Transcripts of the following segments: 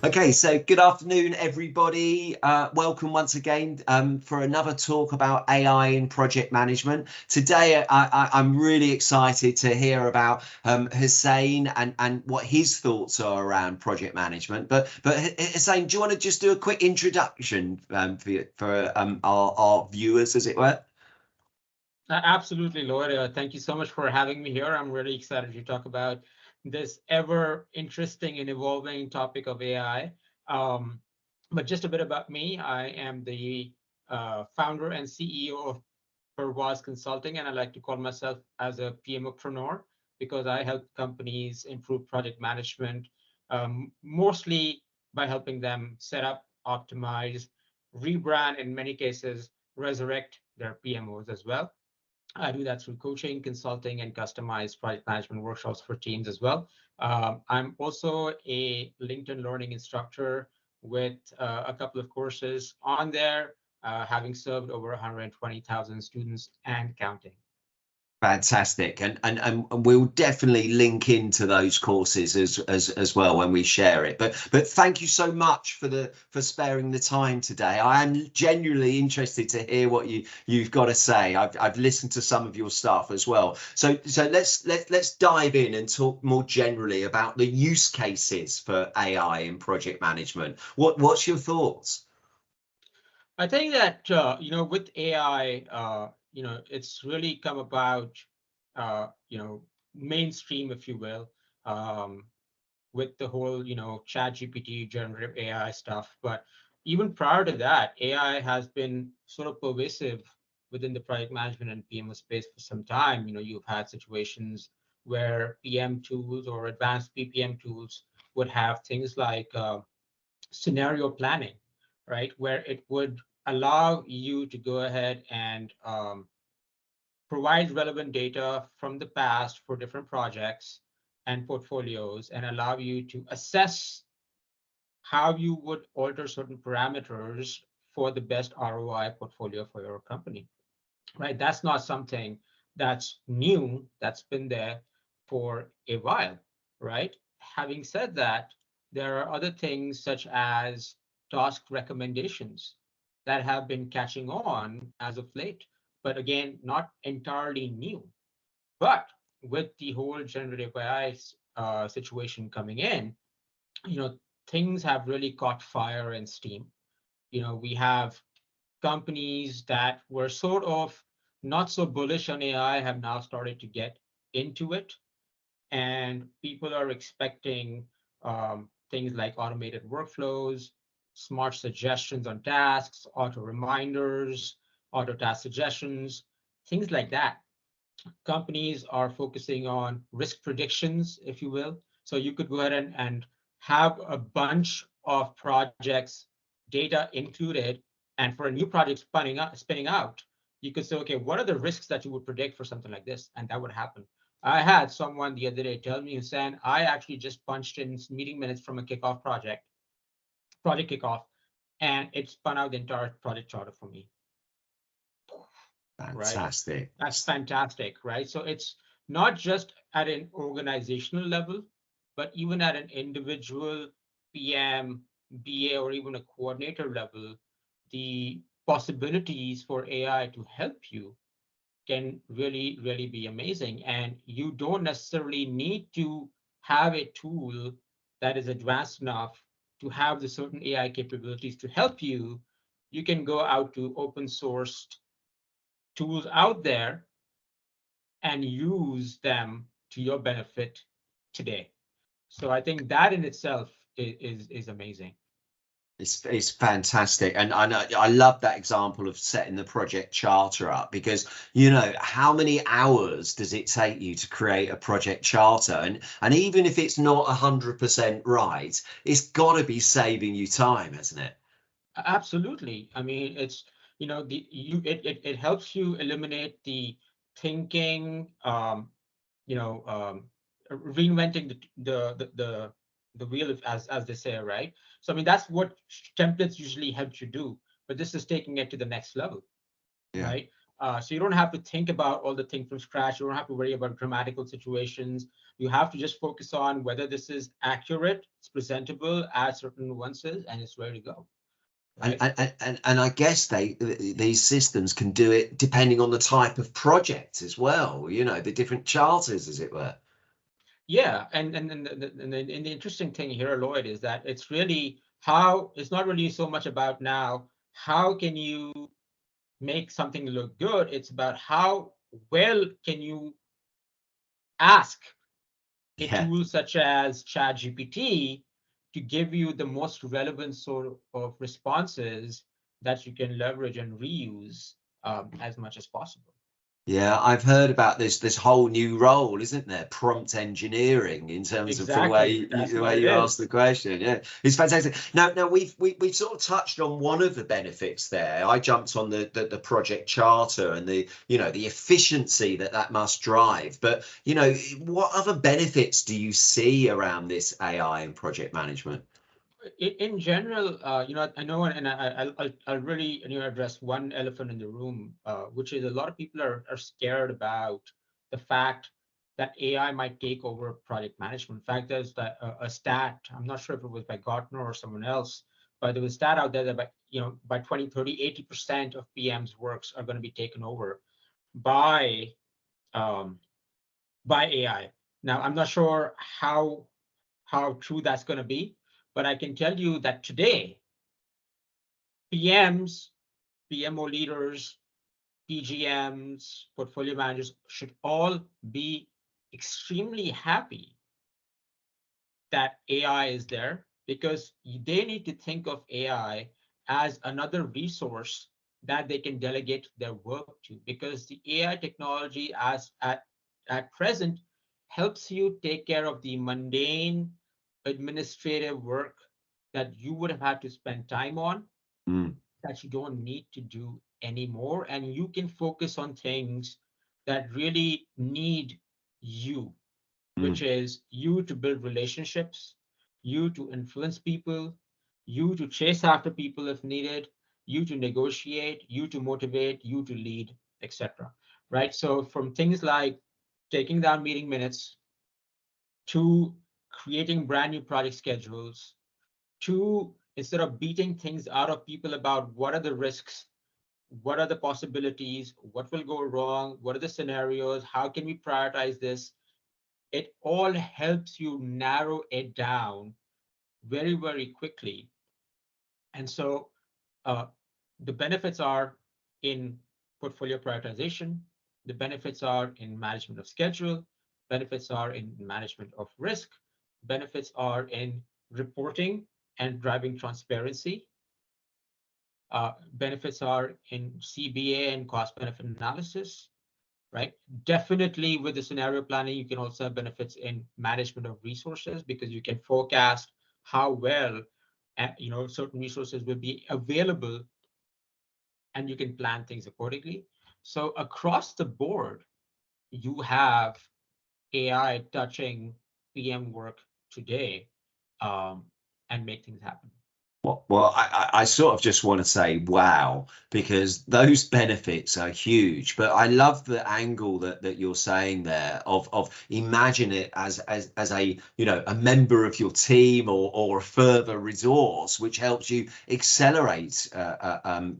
Okay, so good afternoon, everybody. Welcome once again for another talk about AI in project management. Today, I'm really excited to hear about Hussain and what his thoughts are around project management. But Hussain, do you want to just do a quick introduction for our viewers, as it were? Absolutely, Lloyd. Thank you so much for having me here. I'm really excited to talk about this ever interesting and evolving topic of AI. Um, but just a bit about me. I am the founder and CEO of Pervaz Consulting, and I like to call myself as a PMopreneur because I help companies improve project management, mostly by helping them set up, optimize, rebrand, in many cases, resurrect their PMOs as well. I do that through coaching, consulting, and customized project management workshops for teams as well. I'm also a LinkedIn learning instructor with a couple of courses on there, having served over 120,000 students and counting. Fantastic, and we'll definitely link into those courses as well when we share it. But thank you so much for sparing the time today. I am genuinely interested to hear what you've got to say. I've listened to some of your stuff as well. So let's dive in and talk more generally about the use cases for AI in project management. What's your thoughts? I think that with AI, it's really come about, mainstream, if you will, um, with the whole, chat GPT, generative AI stuff. But even prior to that, AI has been sort of pervasive within the project management and PMO space for some time. You've had situations where PM tools or advanced PPM tools would have things like scenario planning, right? Where it would allow you to go ahead and provide relevant data from the past for different projects and portfolios and allow you to assess how you would alter certain parameters for the best ROI portfolio for your company, right? That's not something that's new, that's been there for a while, right? Having said that, there are other things such as task recommendations that have been catching on as of late, but again, not entirely new. But with the whole generative AI situation coming in, you know, things have really caught fire and steam. We have companies that were sort of not so bullish on AI have now started to get into it, and people are expecting things like automated workflows, smart suggestions on tasks, auto reminders, auto task suggestions, things like that. Companies are focusing on risk predictions, if you will. So you could go ahead and have a bunch of projects, data included, and for a new project spinning out, you could say, okay, what are the risks that you would predict for something like this? And that would happen. I had someone the other day tell me, Hussein, I actually just punched in meeting minutes from a project kickoff, and it spun out the entire project charter for me. Right? Fantastic. That's fantastic, right? So it's not just at an organizational level, but even at an individual PM, BA, or even a coordinator level, the possibilities for AI to help you can really, really be amazing. And you don't necessarily need to have a tool that is advanced enough to have the certain AI capabilities to help you. You can go out to open source tools out there and use them to your benefit today. So I think that in itself is amazing. It's fantastic, and I love that example of setting the project charter up, because how many hours does it take you to create a project charter, and even if it's not 100% right, it's got to be saving you time, hasn't it? Absolutely. I mean, it's it helps you eliminate the thinking, you know, um, reinventing the wheel, as they say, right? So I mean, that's what templates usually help you do, but this is taking it to the next level, Yeah. right? So you don't have to think about all the things from scratch. You don't have to worry about grammatical situations. You have to just focus on whether this is accurate, it's presentable, adds certain nuances, and it's ready to go. And, Right? and I guess these systems can do it depending on the type of project as well, you know, the different charters, as it were. Yeah, and the interesting thing here, Lloyd, is that it's really how it's not really so much about now how can you make something look good. It's about how well can you ask a Yeah. tool such as ChatGPT to give you the most relevant sort of responses that you can leverage and reuse as much as possible. Yeah, I've heard about this whole new role, isn't there? Prompt engineering in terms of Exactly, that's the what way it you ask is. the question. Yeah, it's fantastic. Now we've sort of touched on one of the benefits there. I jumped on the project charter and the the efficiency that must drive. But what other benefits do you see around this AI and project management? In general, I know, and I'll really address one elephant in the room, which is a lot of people are scared about the fact that AI might take over project management. In fact, there's a stat. I'm not sure if it was by Gartner or someone else, but there was a stat out there that by 2030, 80% of PM's works are going to be taken over by um, by AI. Now, I'm not sure how true that's going to be, but I can tell you that today, PMs, PMO leaders, PGMs, portfolio managers should all be extremely happy that AI is there, because they need to think of AI as another resource that they can delegate their work to, because the AI technology at present helps you take care of the mundane administrative work that you would have had to spend time on, Mm, that you don't need to do anymore, and you can focus on things that really need you, which mm, is you to build relationships, you to influence people, you to chase after people if needed, you to negotiate, you to motivate, you to lead, etc. Right? So from things like taking down meeting minutes to creating brand new project schedules to, instead of beating things out of people about what are the risks, what are the possibilities, what will go wrong, what are the scenarios, how can we prioritize this, it all helps you narrow it down very, very quickly. And so uh, the benefits are in portfolio prioritization, the benefits are in management of schedule, benefits are in management of risk, benefits are in reporting and driving transparency, benefits are in CBA and cost benefit analysis, right? Definitely with the scenario planning, you can also have benefits in management of resources, because you can forecast how well certain resources will be available, and you can plan things accordingly. So across the board, you have AI touching PM work today, um, and make things happen. well, I sort of just want to say wow, because those benefits are huge. But I love the angle that you're saying there of imagine it as a a member of your team or a further resource which helps you accelerate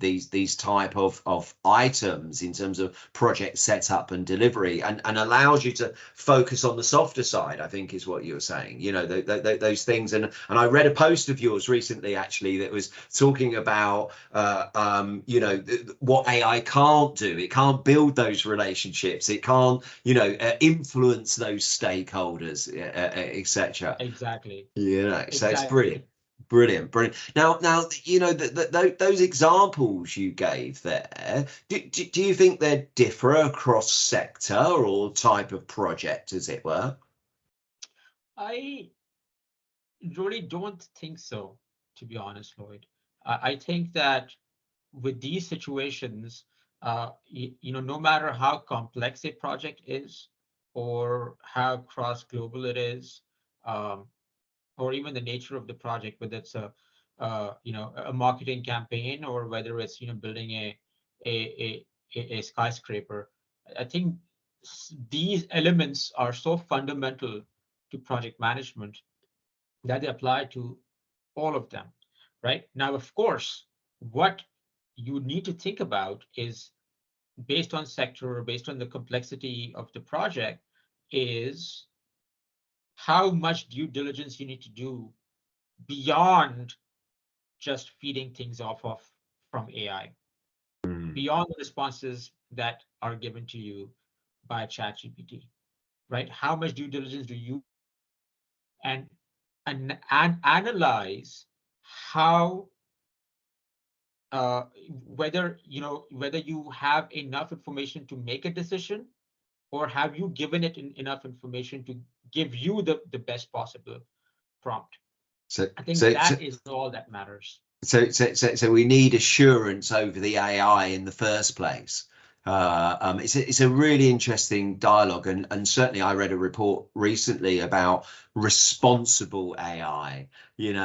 these type of items in terms of project setup and delivery, and allows you to focus on the softer side, I think is what you were saying. Those things, and I read a post of yours recently actually that was talking about what AI can't do. It can't build those relationships. It can't influence those stakeholders, etc. Exactly. So it's Exactly. brilliant. Now those examples you gave there. Do you think they differ across sector or type of project, as it were? I really don't think so, to be honest, Lloyd. I think that with these situations, no matter how complex a project is, or how cross-global it is, um, or even the nature of the project, whether it's a marketing campaign, or whether it's building a a skyscraper. I think these elements are so fundamental to project management that they apply to all of them, right? Now, of course, what you need to think about is based on sector or based on the complexity of the project is how much due diligence you need to do beyond just feeding things off of from AI, Mm. beyond the responses that are given to you by ChatGPT, right? How much due diligence do you and and analyze how whether whether you have enough information to make a decision, or have you given it enough information to give you the best possible prompt. So, I think so, so, that is all that matters. so we need assurance over the AI in the first place. It's a really interesting dialogue, and certainly I read a report recently about responsible AI. And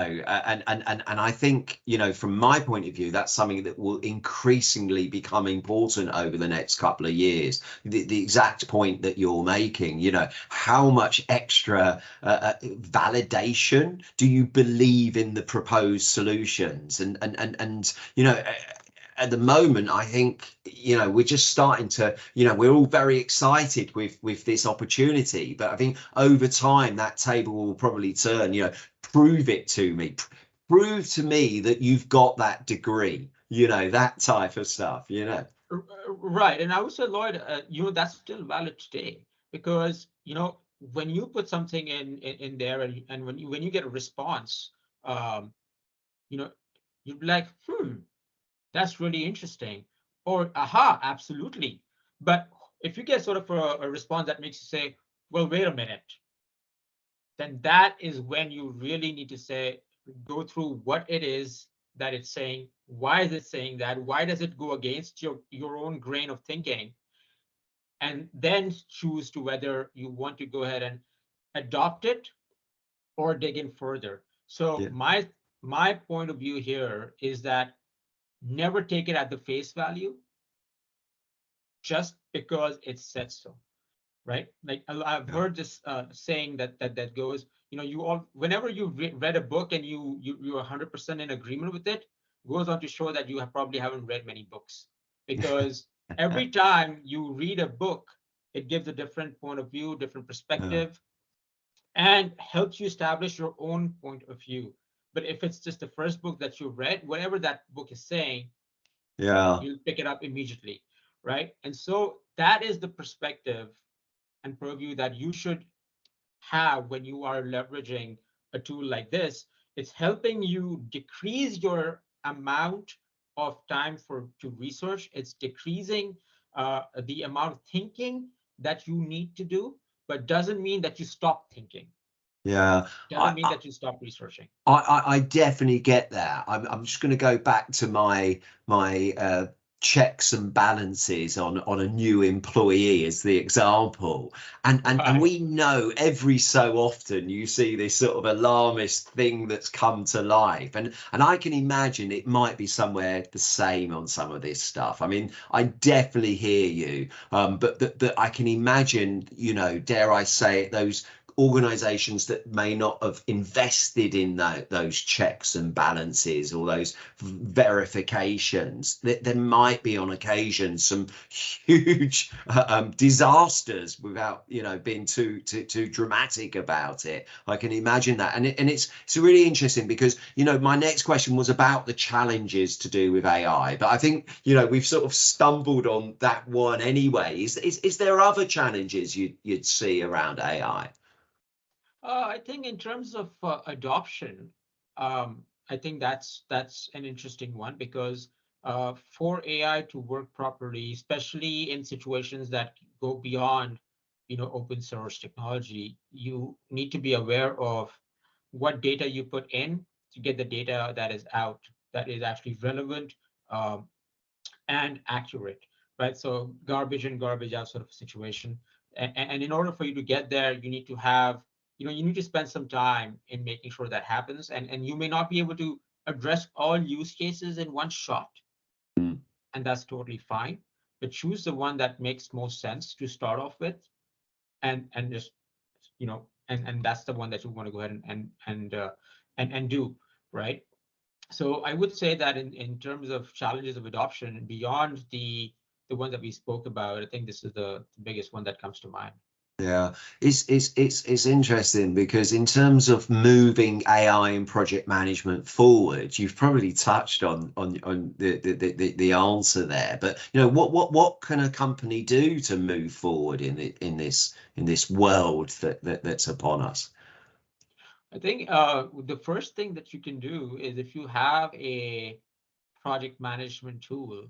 I think, from my point of view, that's something that will increasingly become important over the next couple of years. The exact point that you're making, how much extra validation do you believe in the proposed solutions? And at the moment, I think, we're just starting to, we're all very excited with this opportunity, but I think over time that table will probably turn. Prove it to me, prove to me that you've got that degree, that type of stuff. Right, and I would say, Lloyd, that's still valid today, because when you put something in there, and when you get a response, um, you know you'd be like, that's really interesting, or aha, absolutely. But if you get sort of a response that makes you say, well, wait a minute, then that is when you really need to go through what it is that it's saying. Why is it saying that? Why does it go against your own grain of thinking? And then choose to whether you want to go ahead and adopt it or dig in further. So Yeah. my point of view here is that never take it at the face value just because it said so, right? Like I've heard this saying that goes, whenever you read a book and you're 100% in agreement with it, goes on to show that you probably haven't read many books, because every time you read a book, it gives a different point of view, different Yeah. perspective, and helps you establish your own point of view. But if it's just the first book that you read, whatever that book is saying, Yeah. you'll pick it up immediately, right? And so that is the perspective and purview that you should have when you are leveraging a tool like this. It's helping you decrease your amount of time to research. It's decreasing the amount of thinking that you need to do, but doesn't mean that you stop thinking. Yeah. Doesn't mean I, that you stop researching. I definitely get that. I'm just going to go back to my checks and balances on a new employee as the example, and Right. we know every so often you see this sort of alarmist thing that's come to life, and I can imagine it might be somewhere the same on some of this stuff. I mean, I definitely hear you, but I can imagine, dare I say it, those organizations that may not have invested in those checks and balances or those verifications, that there might be on occasion some huge disasters without being too dramatic about it. I can imagine that, and it's really interesting because my next question was about the challenges to do with AI, but I think we've sort of stumbled on that one anyway. Is there other challenges you'd see around AI? I think in terms of adoption, I think that's an interesting one, because for AI to work properly, especially in situations that go beyond, open source technology, you need to be aware of what data you put in to get the data that is out, that is actually relevant um, and accurate, right? So garbage in, garbage out sort of situation. And in order for you to get there, you need to have, you need to spend some time in making sure that happens. And you may not be able to address all use cases in one shot, Mm. and that's totally fine. but choose the one that makes most sense to start off with, and just, and that's the one that you want to go ahead and do, right? So I would say that in terms of challenges of adoption, beyond the ones that we spoke about, I think this is the biggest one that comes to mind. Yeah, it's interesting because in terms of moving AI and project management forward, you've probably touched on the answer there. But what can a company do to move forward in this world that's upon us? I think the first thing that you can do is, if you have a project management tool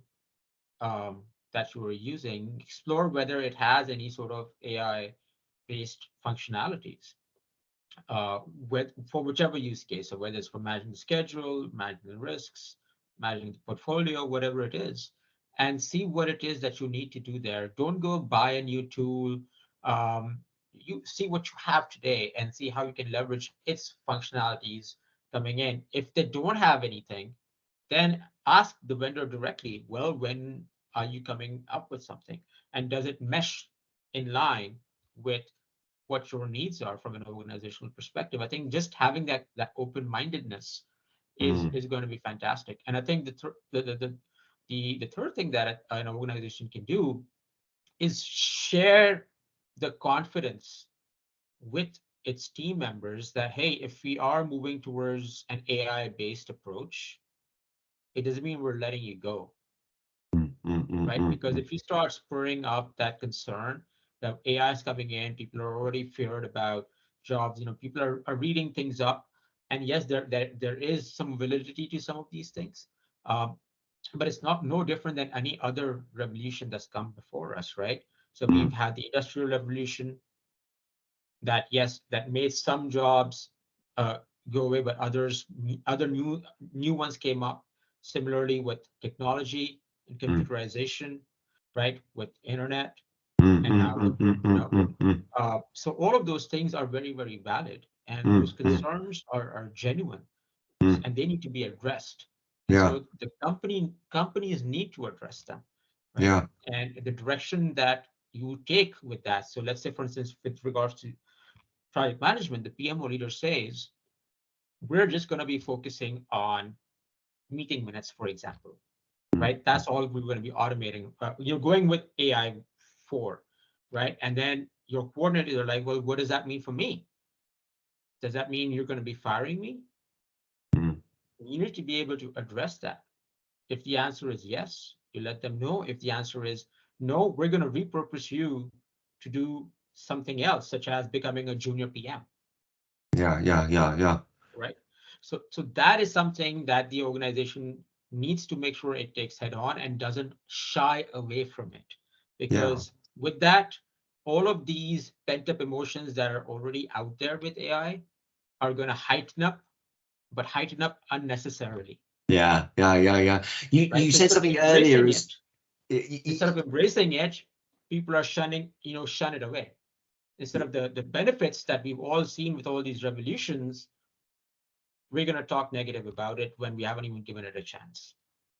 that you are using, explore whether it has any sort of AI-based functionalities for whichever use case. So whether it's for managing the schedule, managing the risks, managing the portfolio, whatever it is, and see what it is that you need to do there. Don't go buy a new tool. You see what you have today and see how you can leverage its functionalities coming in. If they don't have anything, then ask the vendor directly, well, when are you coming up with something? And does it mesh in line with what your needs are from an organizational perspective? I think just having that open-mindedness is going to be fantastic. And I think the third thing that an organization can do is share the confidence with its team members that, hey, if we are moving towards an AI-based approach, it doesn't mean we're letting you go, right? Because if you start spurring up that concern that AI is coming in, people are already feared about jobs. People are reading things up, and yes, there is some validity to some of these things, but it's no different than any other revolution that's come before us, right? So we've had the Industrial Revolution that, yes, that made some jobs go away, but other new ones came up. Similarly with technology and computerization, right? With internet, and now so all of those things are very, very valid, and those concerns are genuine, and they need to be addressed. And Yeah, so the companies need to address them, right? yeah, And the direction that you take with that. So let's say, for instance, with regards to project management, the PMO leader says, we're just going to be focusing on meeting minutes, for example, right? That's all we're going to be automating. You're going with AI for, right? And then your coordinators are like, well, what does that mean for me? Does that mean you're going to be firing me? You need to be able to address that. If the answer is yes, you let them know. If the answer is no, we're going to repurpose you to do something else, such as becoming a junior PM. yeah. Right. So that is something that the organization needs to make sure it takes head on and doesn't shy away from it. Because with that, all of these pent up emotions that are already out there with AI are going to heighten up, but heighten up unnecessarily. Yeah. Right. You So said instead of something earlier embracing is it, people are shun it away. Instead of the benefits that we've all seen with all these revolutions, we're going to talk negative about it when we haven't even given it a chance.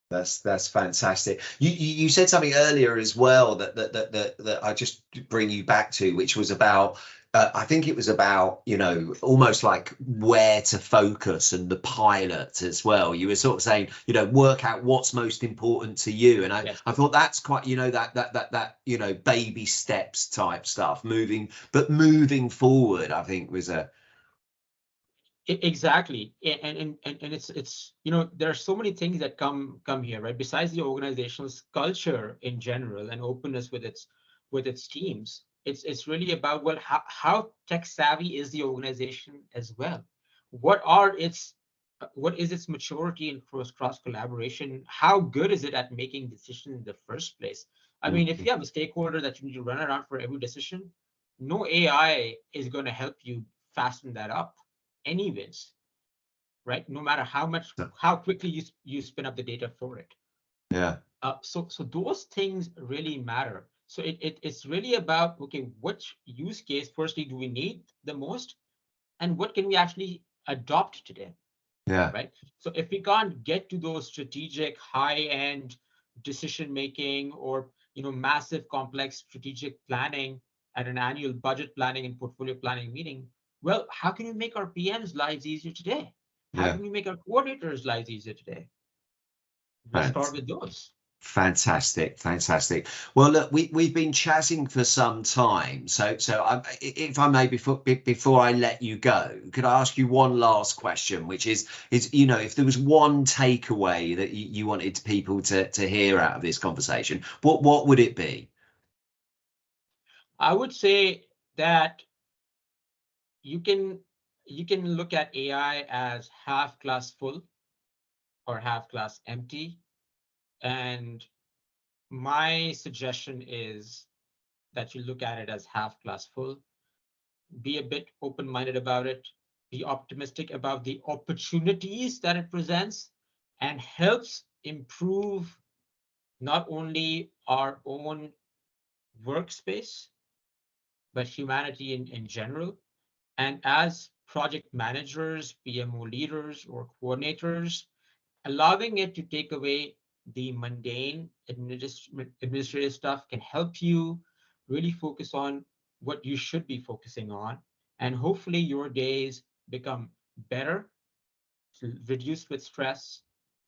That's fantastic. You said something earlier as well that I just bring you back to, which was about I think it was about almost like where to focus and the pilot as well. You were sort of saying work out what's most important to you, and Yes. I thought that's quite that baby steps type stuff. Moving forward, I think was a Exactly. And it's there are so many things that come here, right? Besides the organizational culture in general and openness with its teams, it's really about, well, how tech savvy is the organization as well? What is its maturity in cross collaboration? How good is it at making decisions in the first place? I mean, if you have a stakeholder that you need to run around for every decision, no AI is going to help you fasten that up anyways, right? No matter how quickly you spin up the data for it. yeah. So those things really matter. So it's really about, okay, which use case firstly do we need the most, and what can we actually adopt today, Yeah. right? So if we can't get to those strategic high-end decision making, or massive complex strategic planning at an annual budget planning and portfolio planning meeting. Well, how can we make our PMs lives easier today? How Yeah. can we make our coordinators lives easier today? Let's start with those. Fantastic, fantastic. Well, look, we've been chatting for some time, so if I may, before I let you go, could I ask you one last question, which is if there was one takeaway that you wanted people to hear out of this conversation, what would it be? I would say that you can look at AI as half glass full or half glass empty, and my suggestion is that you look at it as half glass full. Be a bit open-minded about it, be optimistic about the opportunities that it presents, and helps improve not only our own workspace, but humanity in general. And as project managers, PMO leaders, or coordinators, allowing it to take away the mundane administrative stuff can help you really focus on what you should be focusing on. And hopefully your days become better, reduced with stress,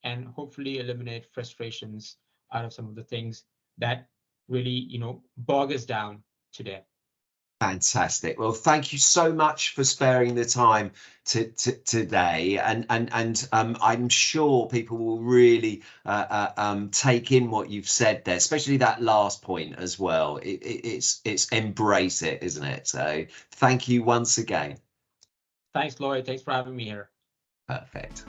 and hopefully eliminate frustrations out of some of the things that really, bog us down today. Fantastic. Well, thank you so much for sparing the time today, and I'm sure people will really take in what you've said there, especially that last point as well. It's embrace it, isn't it? So thank you once again. Thanks, Lloyd. Thanks for having me here. Perfect.